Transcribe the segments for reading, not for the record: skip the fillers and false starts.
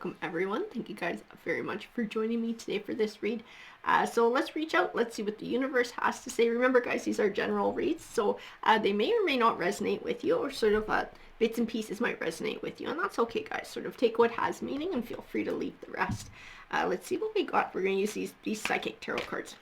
welcome everyone. Thank you guys very much for joining me today for this read. So let's reach out. Let's see what the universe has to say. Remember, guys, these are general reads, so they may or may not resonate with you, or sort of bits and pieces might resonate with you, and that's okay, guys. Sort of take what has meaning and feel free to leave the rest. Let's see what we got. We're going to use these psychic tarot cards.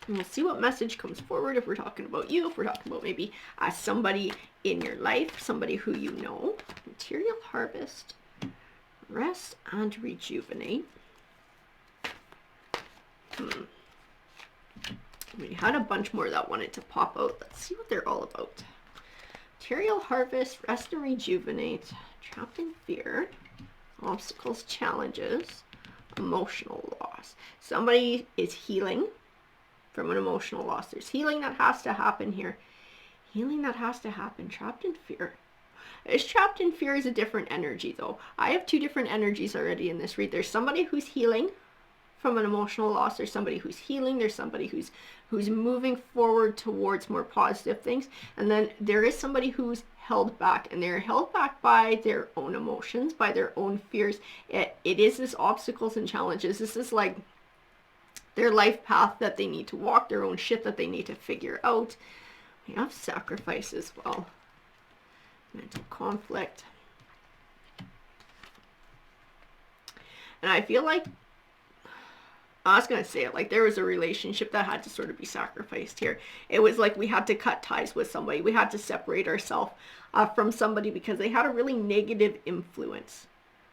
And we'll see what message comes forward if we're talking about you, if we're talking about maybe somebody in your life, somebody who you know. Material harvest, rest and rejuvenate. We had a bunch more that wanted to pop out. Let's see what they're all about. Material harvest, rest and rejuvenate, trapped in fear, obstacles, challenges, emotional loss. Somebody is healing from an emotional loss. There's healing that has to happen here. Healing that has to happen. Trapped in fear. This trapped in fear is a different energy, though. I have two different energies already in this read. There's somebody who's healing from an emotional loss. There's somebody who's healing. There's somebody who's moving forward towards more positive things. And then there is somebody who's held back, and they're held back by their own emotions, by their own fears. It is this obstacles and challenges. This is like their life path that they need to walk, their own shit that they need to figure out. We have sacrifice as well. Mental conflict. And I feel like, I was going to say it, like there was a relationship that had to sort of be sacrificed here. It was like we had to cut ties with somebody. We had to separate ourselves from somebody because they had a really negative influence.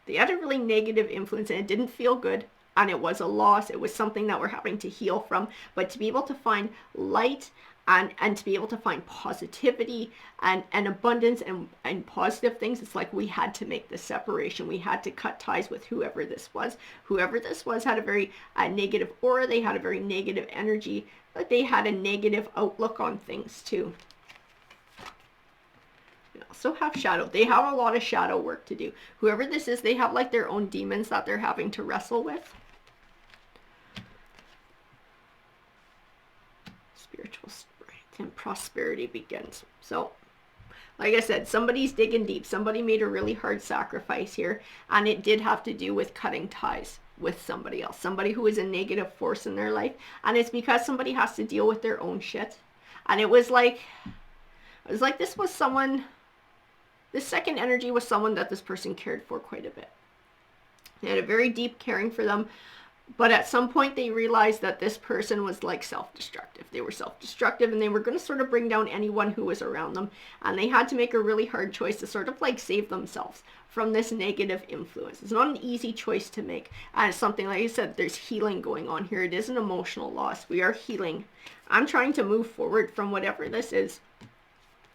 They had a really negative influence and it didn't feel good. And it was a loss. It was something that we're having to heal from. But to be able to find light and to be able to find positivity and abundance and positive things, it's like we had to make this separation. We had to cut ties with whoever this was. Whoever this was had a very negative aura. They had a very negative energy. But they had a negative outlook on things too. We also have shadow. They have a lot of shadow work to do. Whoever this is, they have like their own demons that they're having to wrestle with. Spiritual strength and prosperity begins. So, like I said, somebody's digging deep. Somebody made a really hard sacrifice here, and it did have to do with cutting ties with somebody else, somebody who is a negative force in their life, and it's because somebody has to deal with their own shit. And it was like this was someone. This second energy was someone that this person cared for quite a bit. They had a very deep caring for them. But at some point they realized that this person was like self-destructive. They were self-destructive and they were going to sort of bring down anyone who was around them. And they had to make a really hard choice to sort of like save themselves from this negative influence. It's not an easy choice to make. And it's something, like I said, there's healing going on here. It is an emotional loss. We are healing. I'm trying to move forward from whatever this is.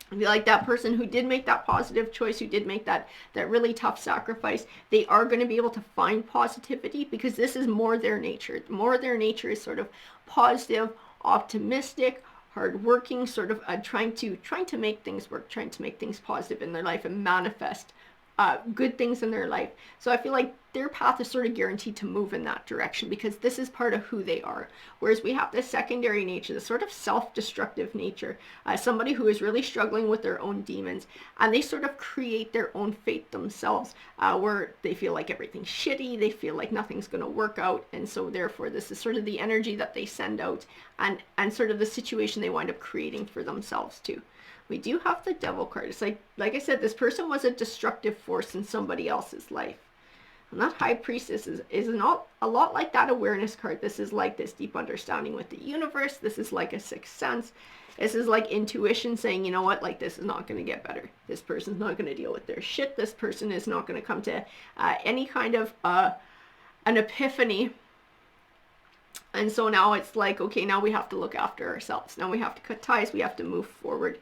I feel like that person who did make that positive choice, who did make that really tough sacrifice, they are going to be able to find positivity because this is more their nature. More their nature is sort of positive, optimistic, hardworking, sort of trying to make things work, trying to make things positive in their life and manifest good things in their life. So I feel like their path is sort of guaranteed to move in that direction because this is part of who they are. Whereas we have this secondary nature, this sort of self-destructive nature, somebody who is really struggling with their own demons, and they sort of create their own fate themselves, where they feel like everything's shitty, they feel like nothing's going to work out, and so therefore this is sort of the energy that they send out and sort of the situation they wind up creating for themselves too. We do have the Devil card. It's like I said, this person was a destructive force in somebody else's life. And that High Priestess is not a lot like that awareness card. This is like this deep understanding with the universe. This is like a sixth sense. This is like intuition saying, you know what, like this is not going to get better. This person's not going to deal with their shit. This person is not going to come to any kind of an epiphany. And so now it's like, okay, now we have to look after ourselves. Now we have to cut ties. We have to move forward.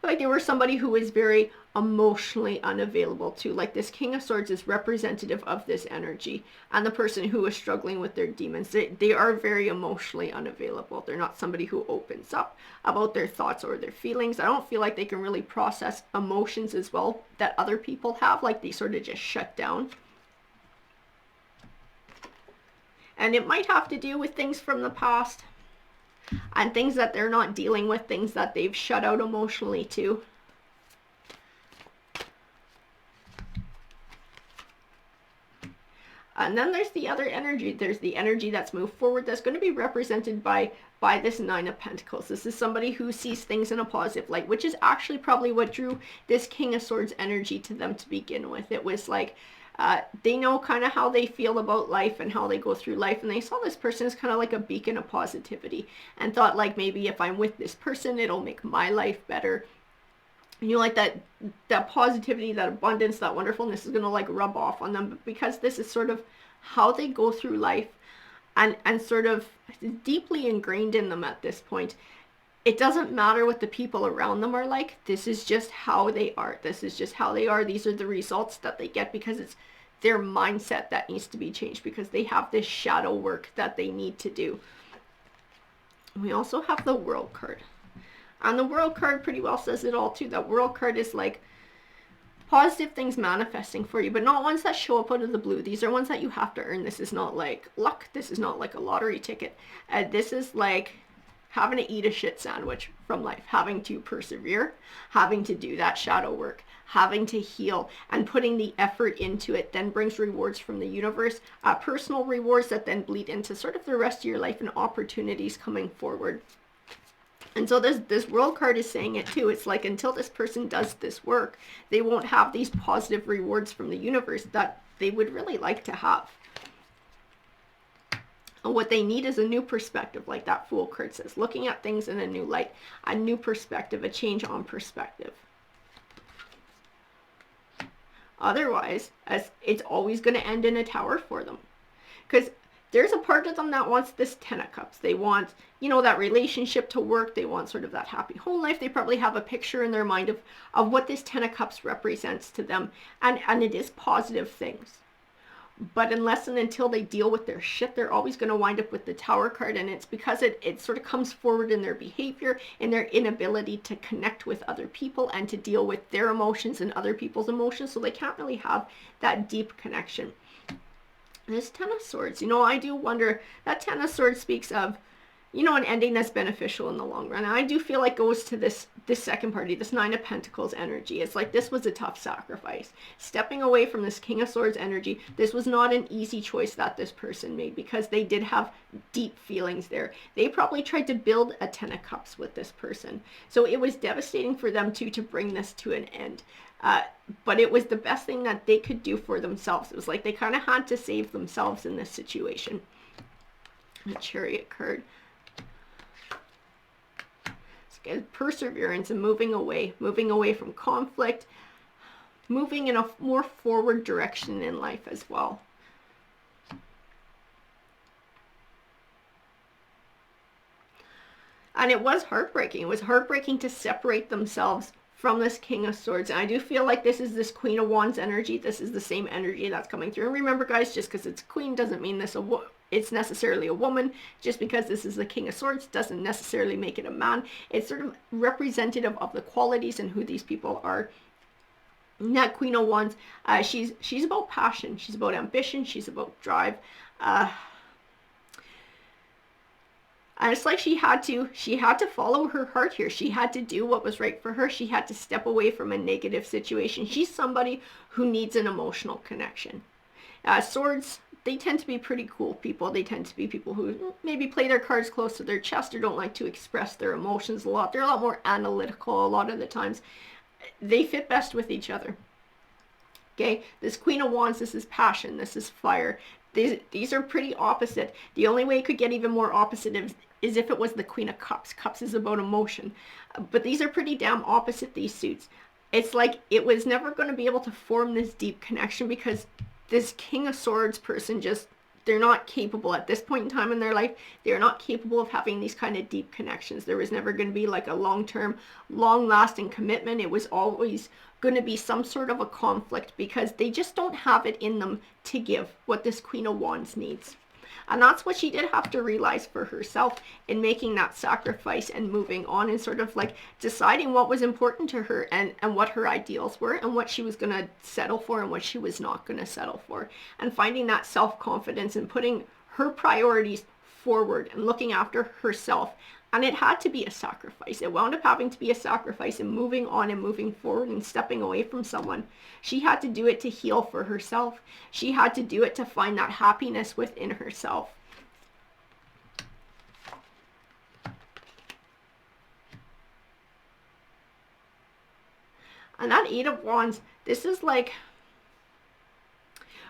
Like they were somebody who was very emotionally unavailable too. Like this King of Swords is representative of this energy. And the person who is struggling with their demons, they are very emotionally unavailable. They're not somebody who opens up about their thoughts or their feelings. I don't feel like they can really process emotions as well that other people have. Like they sort of just shut down. And it might have to do with things from the past and things that they're not dealing with, things that they've shut out emotionally too. And then there's the other energy. There's the energy that's moved forward that's going to be represented by this Nine of Pentacles. This is somebody who sees things in a positive light, which is actually probably what drew this King of Swords energy to them to begin with. It was like they know kind of how they feel about life and how they go through life, and they saw this person as kind of like a beacon of positivity and thought like, maybe if I'm with this person, it'll make my life better. You know, like that positivity, that abundance, that wonderfulness is going to like rub off on them. But because this is sort of how they go through life and sort of deeply ingrained in them at this point, it doesn't matter what the people around them are like. This is just how they are. This is just how they are. These are the results that they get because it's their mindset that needs to be changed, because they have this shadow work that they need to do. We also have the World card. And the World card pretty well says it all too. That World card is like positive things manifesting for you, but not ones that show up out of the blue. These are ones that you have to earn. This is not like luck. This is not like a lottery ticket. This is like having to eat a shit sandwich from life, having to persevere, having to do that shadow work, having to heal, and putting the effort into it then brings rewards from the universe, personal rewards that then bleed into sort of the rest of your life and opportunities coming forward. And so this World card is saying it too. It's like, until this person does this work, they won't have these positive rewards from the universe that they would really like to have. And what they need is a new perspective, like that Fool card says, looking at things in a new light, a new perspective, a change on perspective. Otherwise, it's always going to end in a tower for them. Because there's a part of them that wants this Ten of Cups. They want, you know, that relationship to work. They want sort of that happy home life. They probably have a picture in their mind of what this Ten of Cups represents to them. And it is positive things. But unless and until they deal with their shit, they're always going to wind up with the Tower card. And it's because it sort of comes forward in their behavior, in their inability to connect with other people and to deal with their emotions and other people's emotions. So they can't really have that deep connection. This Ten of Swords, you know, I do wonder, that Ten of Swords speaks of, you know, an ending that's beneficial in the long run. And I do feel like goes to this second party, this Nine of Pentacles energy. It's like, this was a tough sacrifice. Stepping away from this King of Swords energy, this was not an easy choice that this person made, because they did have deep feelings there. They probably tried to build a Ten of Cups with this person. So it was devastating for them to bring this to an end. But it was the best thing that they could do for themselves. It was like they kind of had to save themselves in this situation. The Chariot card. Perseverance and moving away from conflict, moving in a more forward direction in life as well. And it was heartbreaking. It was heartbreaking to separate themselves from this King of Swords. And I do feel like this is this Queen of Wands energy. This is the same energy that's coming through. And remember, guys, just because it's Queen doesn't mean it's necessarily a woman. Just because this is the King of Swords doesn't necessarily make it a man. It's sort of representative of the qualities and who these people are. And that Queen of Wands, she's about passion. She's about ambition. She's about drive. And it's like she had to follow her heart here. She had to do what was right for her. She had to step away from a negative situation. She's somebody who needs an emotional connection. Swords, they tend to be pretty cool people. They tend to be people who maybe play their cards close to their chest or don't like to express their emotions a lot. They're a lot more analytical a lot of the times. They fit best with each other. Okay, this Queen of Wands, this is passion. This is fire. These are pretty opposite. The only way it could get even more opposite is if it was the Queen of Cups. Cups is about emotion. But these are pretty damn opposite, these suits. It's like it was never going to be able to form this deep connection, because this King of Swords person they're not capable at this point in time in their life. They're not capable of having these kind of deep connections. There was never going to be like a long-term, long-lasting commitment. It was always going to be some sort of a conflict, because they just don't have it in them to give what this Queen of Wands needs. And that's what she did have to realize for herself in making that sacrifice and moving on, and sort of like deciding what was important to her and what her ideals were and what she was going to settle for and what she was not going to settle for. And finding that self-confidence and putting her priorities forward and looking after herself And it had to be a sacrifice. It wound up having to be a sacrifice and moving on and moving forward and stepping away from someone. She had to do it to heal for herself. She had to do it to find that happiness within herself. And that Eight of Wands, this is like,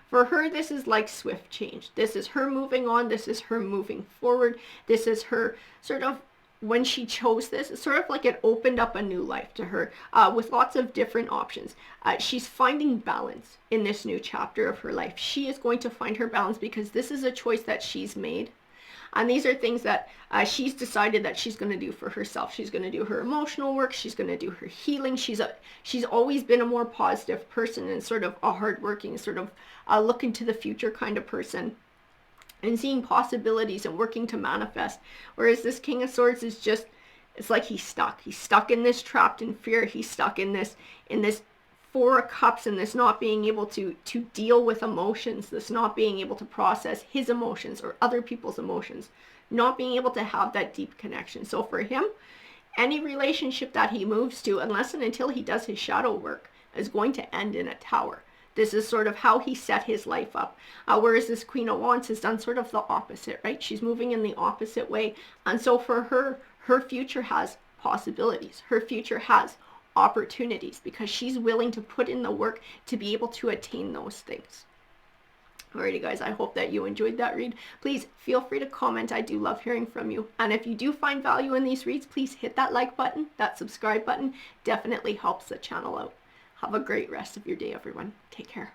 for her, this is like swift change. This is her moving on. This is her moving forward. This is her sort of, when she chose this, it's sort of like it opened up a new life to her with lots of different options. She's finding balance in this new chapter of her life. She is going to find her balance because this is a choice that she's made. And these are things that she's decided that she's going to do for herself. She's going to do her emotional work. She's going to do her healing. She's always been a more positive person and sort of a hardworking, sort of looking to the future kind of person and seeing possibilities and working to manifest. Whereas this King of Swords is just, it's like he's stuck. He's stuck in this, trapped in fear. He's stuck in this Four of Cups, and this not being able to deal with emotions, this not being able to process his emotions or other people's emotions, not being able to have that deep connection. So for him, any relationship that he moves to, unless and until he does his shadow work, is going to end in a tower. This is sort of how he set his life up. Whereas this Queen of Wands has done sort of the opposite, right? She's moving in the opposite way. And so for her, her future has possibilities. Her future has opportunities because she's willing to put in the work to be able to attain those things. Alrighty guys, I hope that you enjoyed that read. Please feel free to comment. I do love hearing from you. And if you do find value in these reads, please hit that like button, that subscribe button. Definitely helps the channel out. Have a great rest of your day, everyone. Take care.